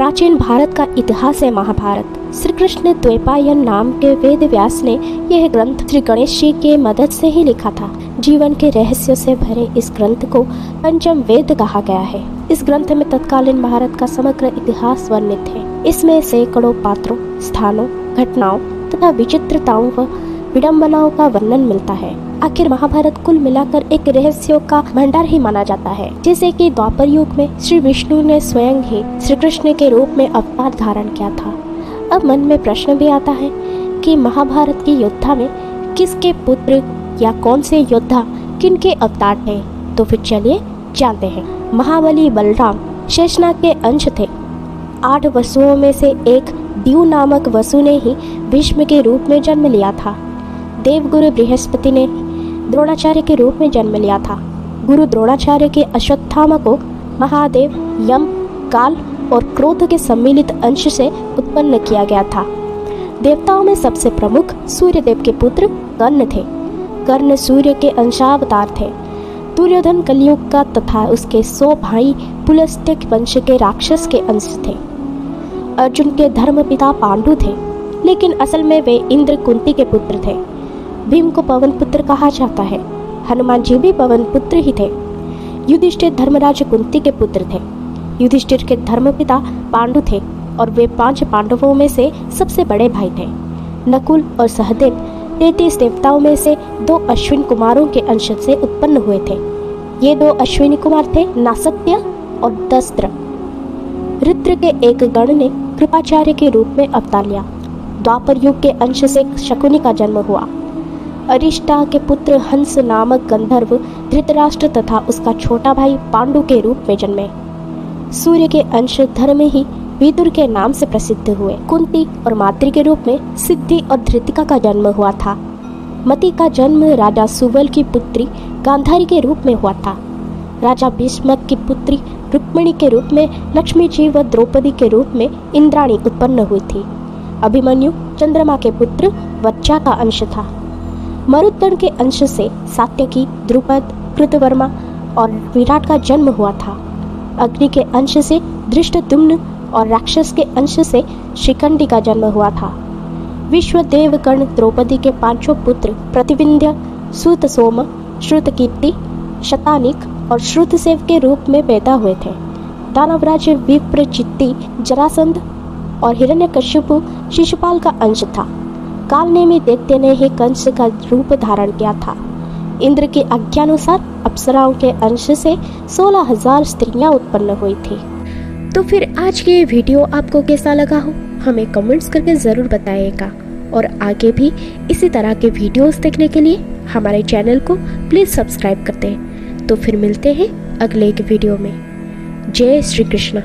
प्राचीन भारत का इतिहास है महाभारत। श्री कृष्ण द्वैपायन नाम के वेद व्यास ने यह ग्रंथ श्री गणेश जी के मदद से ही लिखा था। जीवन के रहस्यों से भरे इस ग्रंथ को पंचम वेद कहा गया है। इस ग्रंथ में तत्कालीन भारत का समग्र इतिहास वर्णित है। इसमें सैकड़ों पात्रों, स्थानों, घटनाओं तथा विचित्रताओं व विडंबनाओं का वर्णन मिलता है। आखिर महाभारत कुल मिलाकर एक रहस्यों का भंडार ही माना जाता है। जैसे कि द्वापर युग में श्री विष्णु ने स्वयं ही श्री कृष्ण के रूप में अवतार धारण किया था। अब मन में प्रश्न भी आता है कि महाभारत की योद्धा में किसके पुत्र या कौन से योद्धा किनके अवतार थे। तो फिर चलिए जानते हैं। महाबली बलराम शेषनाग के अंश थे। 8 वसुओं में से एक द्यू नामक वसु ने ही भीष्म के रूप में जन्म लिया था। देवगुरु बृहस्पति ने द्रोणाचार्य के रूप में जन्म लिया था। गुरु द्रोणाचार्य के अश्वत्थामा को महादेव, यम, काल और क्रोध के सम्मिलित अंश से उत्पन्न किया गया था। देवताओं में सबसे प्रमुख सूर्यदेव के पुत्र कर्ण थे। कर्ण सूर्य के अंशावतार थे। दुर्योधन कलियुग का तथा उसके 100 भाई पुलस्त्य वंश के राक्षस के अंश थे। अर्जुन के धर्मपिता पांडु थे, लेकिन असल में वे इंद्र कुंती के पुत्र थे। भीम को पवन पुत्र कहा जाता है। हनुमान जी भी पवन पुत्र ही थे। युधिष्ठिर धर्मराज कुंती के पुत्र थे। युधिष्ठिर के धर्मपिता पांडु थे और वे 5 पांडवों में से सबसे बड़े भाई थे। नकुल और सहदेव 33 देवताओं में से 2 अश्विन कुमारों के अंश से उत्पन्न हुए थे। ये 2 अश्विनी कुमार थे नासत्य और दस्त्र। रुद्र के एक गण ने कृपाचार्य के रूप में अवतार लिया। द्वापर युग के अंश से शकुनी का जन्म हुआ। अरिष्टा के पुत्र हंस नामक गंधर्व धृतराष्ट्र तथा उसका छोटा भाई पांडु के रूप में जन्मे। सूर्य के अंश धर्म ही विदुर के नाम से प्रसिद्ध हुए। कुंती और माद्री के रूप में सिद्धि और धृतिका का जन्म हुआ था। मति का जन्म राजा सुबल की पुत्री गांधारी के रूप में हुआ था। राजा भीष्मक की पुत्री रुक्मिणी के रूप में लक्ष्मी जी व द्रौपदी के रूप में इंद्राणी उत्पन्न हुई थी। अभिमन्यु चंद्रमा के पुत्र वज्जा का अंश था। मरुदगण के अंश से सात्यकी, द्रुपद, कृतवर्मा और विराट का जन्म हुआ था। अग्नि के अंश से धृष्टद्युम्न और राक्षस के अंश से शिखंडी का जन्म हुआ था। विश्वदेवगण द्रौपदी के 5 पुत्र प्रतिविंध्य, सूतसोम, श्रुतकीर्ति, शतानिक और श्रुतसेव के रूप में पैदा हुए थे। दानवराज विप्रचित्ति, जरासंध और हिरण्यकश्यपु शिशुपाल का अंश था। कालनेमी दैत्य ने ही कंस का रूप धारण किया था। इंद्र के आज्ञानुसार अप्सराओं के अंश से 16,000 स्त्रियां उत्पन्न हुई थी। तो फिर आज की ये वीडियो आपको कैसा लगा हो हमें कमेंट्स करके ज़रूर बताइएगा। और आगे भी इसी तरह के वीडियोस देखने के लिए हमारे चैनल को प्लीज़ सब्सक्राइब करते हैं। तो फिर मिलते हैं अगले एक वीडियो में। जय श्री कृष्ण।